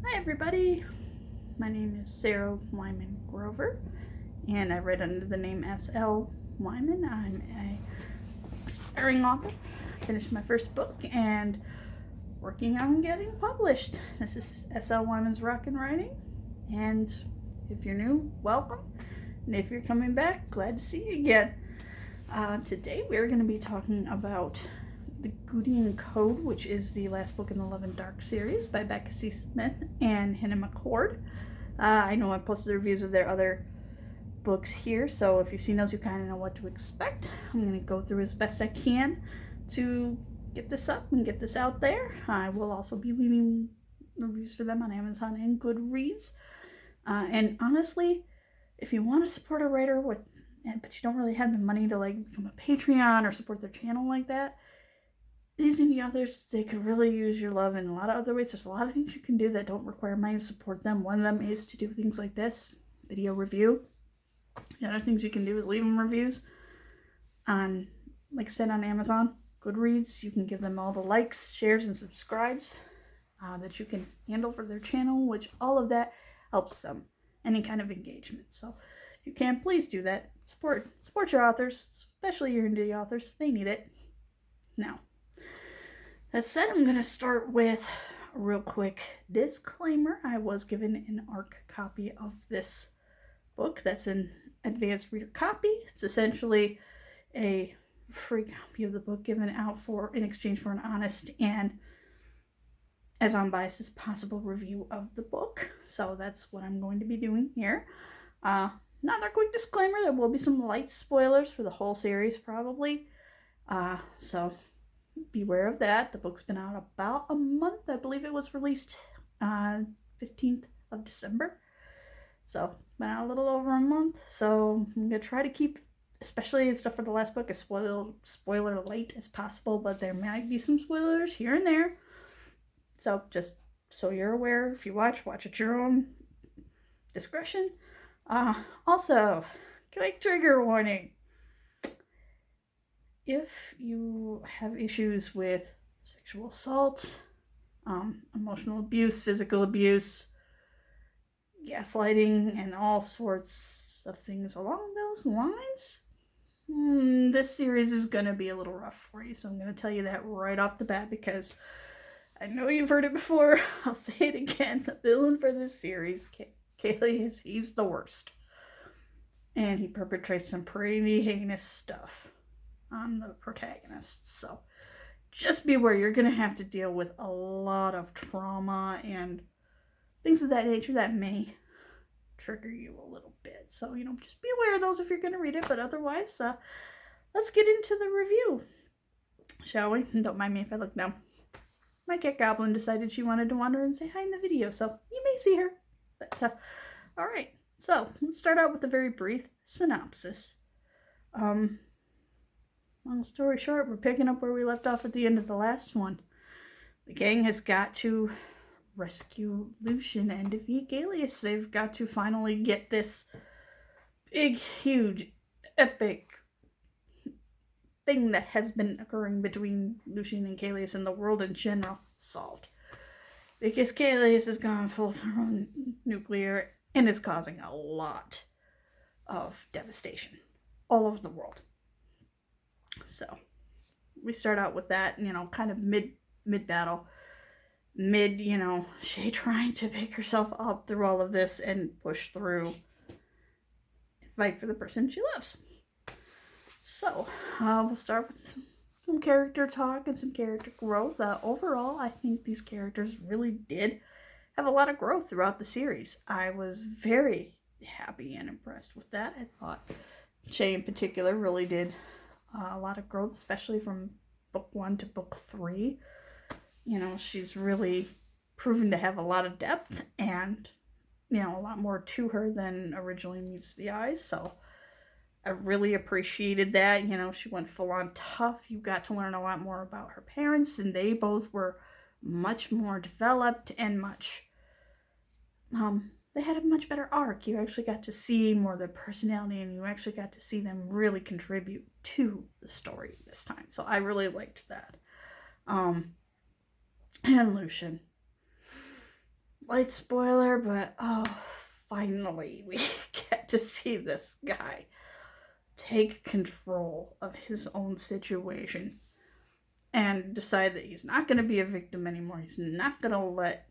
Hi everybody, my name is Sarah Wyman Grover and I write under the name S.L. Wyman. I'm a aspiring author, finished my first book and working on getting published. This is S.L. Wyman's Rock and Writing, and if you're new, welcome, and if you're coming back, glad to see you again. Today we're going to be talking about the Gutian Code, which is the last book in the Love and Dark series by Becca C. Smith and Hina and McCord. I know I posted reviews of their other books here, so if you've seen those, you kind of know what to expect. I'm going to go through as best I can to get this up and get this out there. I will also be leaving reviews for them on Amazon and Goodreads. And honestly, if you want to support a writer but you don't really have the money to become a Patreon or support their channel like that, these indie authors, they could really use your love in a lot of other ways. There's a lot of things you can do that don't require money to support them. One of them is to do things like this, video review. The other things you can do is leave them reviews on, like I said, on Amazon, Goodreads. You can give them all the likes, shares, and subscribes that you can handle for their channel, which all of that helps them. Any kind of engagement. So if you can, please do that. Support your authors, especially your indie authors. They need it. Now, that said, I'm going to start with a real quick disclaimer. I was given an ARC copy of this book. That's an advanced reader copy. It's essentially a free copy of the book given out in exchange for an honest and as unbiased as possible review of the book. So that's what I'm going to be doing here. Another quick disclaimer, there will be some light spoilers for the whole series probably. So beware of that. The book's been out about a month. I believe it was released 15th of December. So been out a little over a month. So I'm going to try to keep, especially stuff for the last book, as spoiler light as possible. But there might be some spoilers here and there. So just so you're aware, if you watch at your own discretion. Also, quick trigger warning. If you have issues with sexual assault, emotional abuse, physical abuse, gaslighting, and all sorts of things along those lines, this series is going to be a little rough for you. So I'm going to tell you that right off the bat because I know you've heard it before. I'll say it again. The villain for this series, Kaylee, he's the worst. And he perpetrates some pretty heinous stuff on the protagonists. So just be aware, you're going to have to deal with a lot of trauma and things of that nature that may trigger you a little bit. So, just be aware of those if you're going to read it. But otherwise, let's get into the review, shall we? And don't mind me if I look down. My cat Goblin decided she wanted to wander and say hi in the video, so you may see her. But, all right. So let's start out with a very brief synopsis. Long story short, we're picking up where we left off at the end of the last one. The gang has got to rescue Lucian and defeat Galeus. They've got to finally get this big, huge, epic thing that has been occurring between Lucian and Galeus and the world in general solved. Because Galeus has gone full thermonuclear and is causing a lot of devastation all over the world. So we start out with that, kind of mid-battle. Shay trying to pick herself up through all of this and push through and fight for the person she loves. So we'll start with some character talk and some character growth. Overall, I think these characters really did have a lot of growth throughout the series. I was very happy and impressed with that. I thought Shay in particular really did a lot of growth, especially from book 1 to book 3. She's really proven to have a lot of depth and, a lot more to her than originally meets the eye. So I really appreciated that. She went full on tough. You got to learn a lot more about her parents, and they both were much more developed and they had a much better arc. You actually got to see more of their personality, and you actually got to see them really contribute to the story this time. So I really liked that. And Lucian. light spoiler, but oh, finally we get to see this guy take control of his own situation and decide that he's not going to be a victim anymore. He's not going to let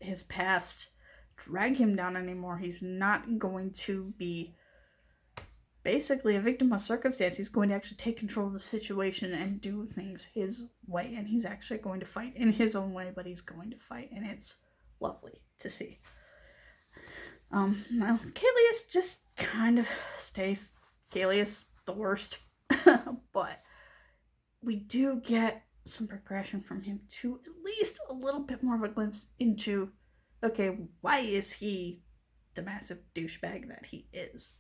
his past drag him down anymore. He's not going to be basically a victim of circumstance. He's going to actually take control of the situation and do things his way. And he's actually going to fight in his own way, but he's going to fight. And it's lovely to see. Well, Kalius just kind of stays Kalius the worst. But we do get some progression from him to at least a little bit more of a glimpse into, okay, why is he the massive douchebag that he is?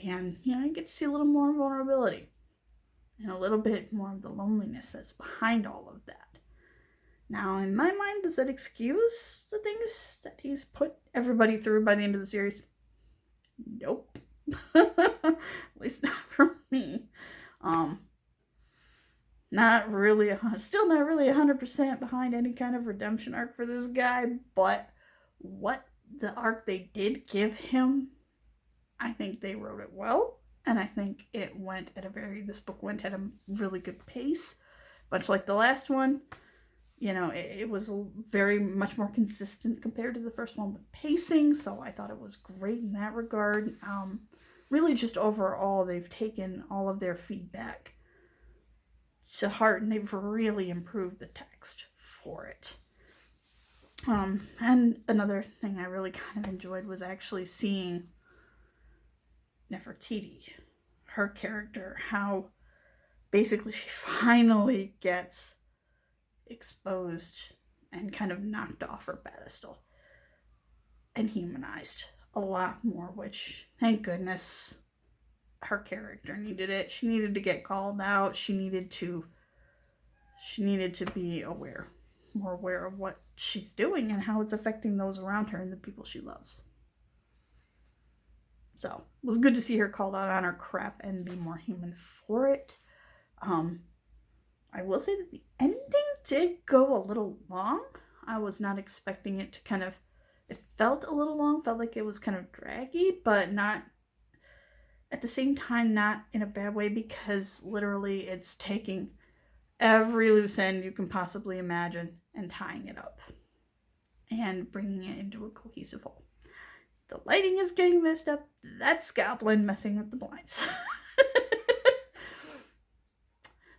And, you get to see a little more vulnerability and a little bit more of the loneliness that's behind all of that. Now, in my mind, does that excuse the things that he's put everybody through by the end of the series? Nope. At least not for me. Not really, still not really 100% behind any kind of redemption arc for this guy, but what the arc they did give him, I think they wrote it well, and I think this book went at a really good pace, much like the last one. It was very much more consistent compared to the first one with pacing, so I thought it was great in that regard. Really just overall, they've taken all of their feedback to heart, and they've really improved the text for it. And another thing I really kind of enjoyed was actually seeing Nefertiti, her character, how basically she finally gets exposed and kind of knocked off her pedestal and humanized a lot more, which, thank goodness, her character needed it. She needed to get called out. She needed to be more aware of what she's doing and how it's affecting those around her and the people she loves. So it was good to see her called out on her crap and be more human for it. I will say that the ending did go a little long. I was not expecting it to it felt a little long, felt like it was kind of draggy, but not, at the same time, not in a bad way, because literally it's taking every loose end you can possibly imagine and tying it up and bringing it into a cohesive whole. The lighting is getting messed up. That's Goblin messing with the blinds.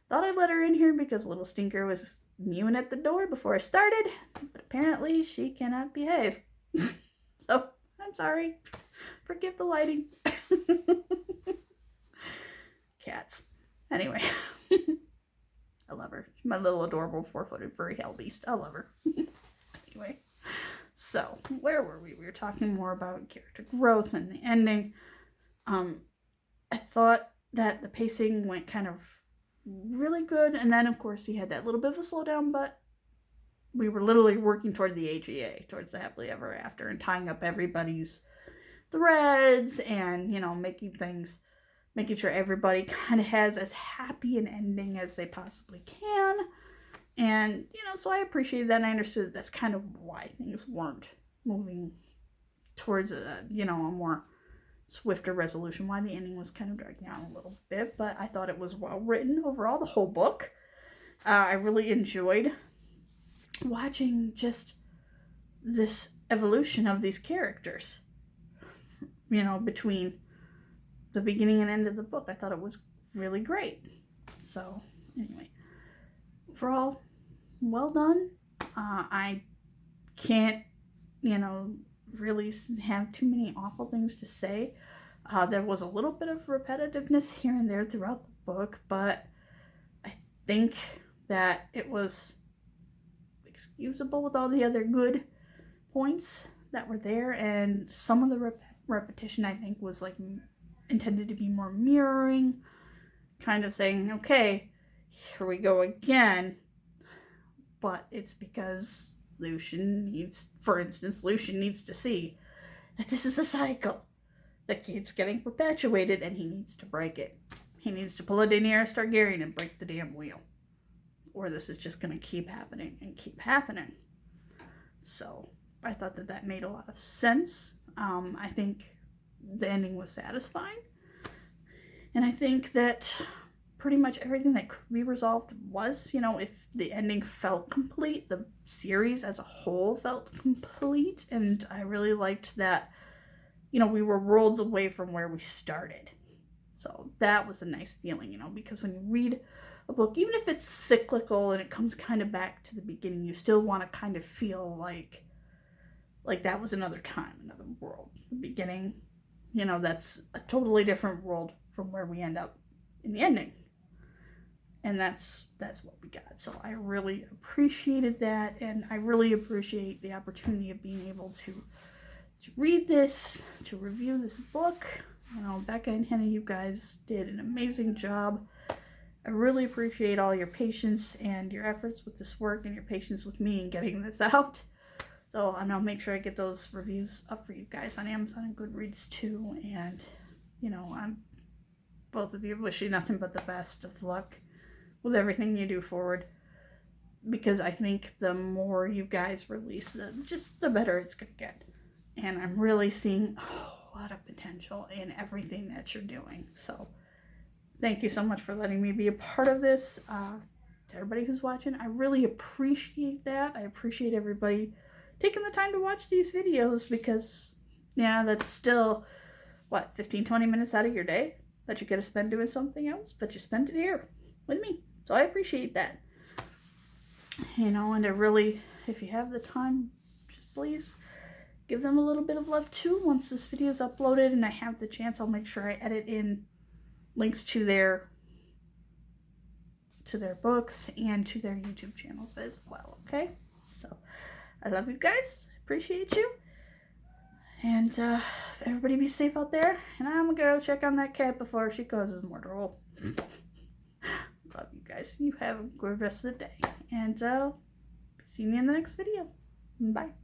Thought I'd let her in here because Little Stinker was mewing at the door before I started, but apparently she cannot behave. So, I'm sorry. Forgive the lighting. Cats. Anyway. I love her. She's my little adorable 4-footed furry hell beast. I love her. Anyway. So, where were we? We were talking more about character growth and the ending. I thought that the pacing went kind of really good, and then of course he had that little bit of a slowdown, but we were literally working toward the AGA, towards the happily ever after, and tying up everybody's threads and, making sure everybody kind of has as happy an ending as they possibly can. And, so I appreciated that, and I understood that's kind of why things weren't moving towards a more swifter resolution, why the ending was kind of dragging out a little bit, but I thought it was well written overall, the whole book. I really enjoyed watching just this evolution of these characters, between the beginning and end of the book. I thought it was really great. So, anyway, overall, well done. I can't, really have too many awful things to say. There was a little bit of repetitiveness here and there throughout the book, but I think that it was excusable with all the other good points that were there, and some of the repetition, I think, was intended to be more mirroring, kind of saying, okay, here we go again, but it's because Lucian needs to see that this is a cycle that keeps getting perpetuated, and he needs to break it. He needs to pull a Daenerys Targaryen and break the damn wheel, or this is just going to keep happening and keep happening. So I thought that made a lot of sense. I think the ending was satisfying. And I think that pretty much everything that could be resolved was, if the ending felt complete, the series as a whole felt complete. And I really liked that, we were worlds away from where we started. So that was a nice feeling, because when you read a book, even if it's cyclical and it comes kind of back to the beginning, you still want to kind of feel like that was another time, another world. The beginning, that's a totally different world from where we end up in the ending. And that's what we got. So I really appreciated that, and I really appreciate the opportunity of being able to read this, to review this book. Becca and Hina, you guys did an amazing job. I really appreciate all your patience and your efforts with this work and your patience with me in getting this out. So I'll make sure I get those reviews up for you guys on Amazon and Goodreads too. And, I'm both of you wish you nothing but the best of luck with everything you do forward. Because I think the more you guys release, the better it's going to get. And I'm really seeing a whole lot of potential in everything that you're doing. So thank you so much for letting me be a part of this. To everybody who's watching, I really appreciate that. I appreciate everybody taking the time to watch these videos, because that's still 15-20 minutes out of your day that you could have spent doing something else, but you spent it here with me. So I appreciate that. And I really, if you have the time, just please give them a little bit of love too. Once this video is uploaded and I have the chance, I'll make sure I edit in links to their books and to their YouTube channels as well, okay? So I love you guys. Appreciate you. And everybody be safe out there. And I'm gonna go check on that cat before she causes more trouble. Love you guys. You have a good rest of the day. And see you in the next video. Bye.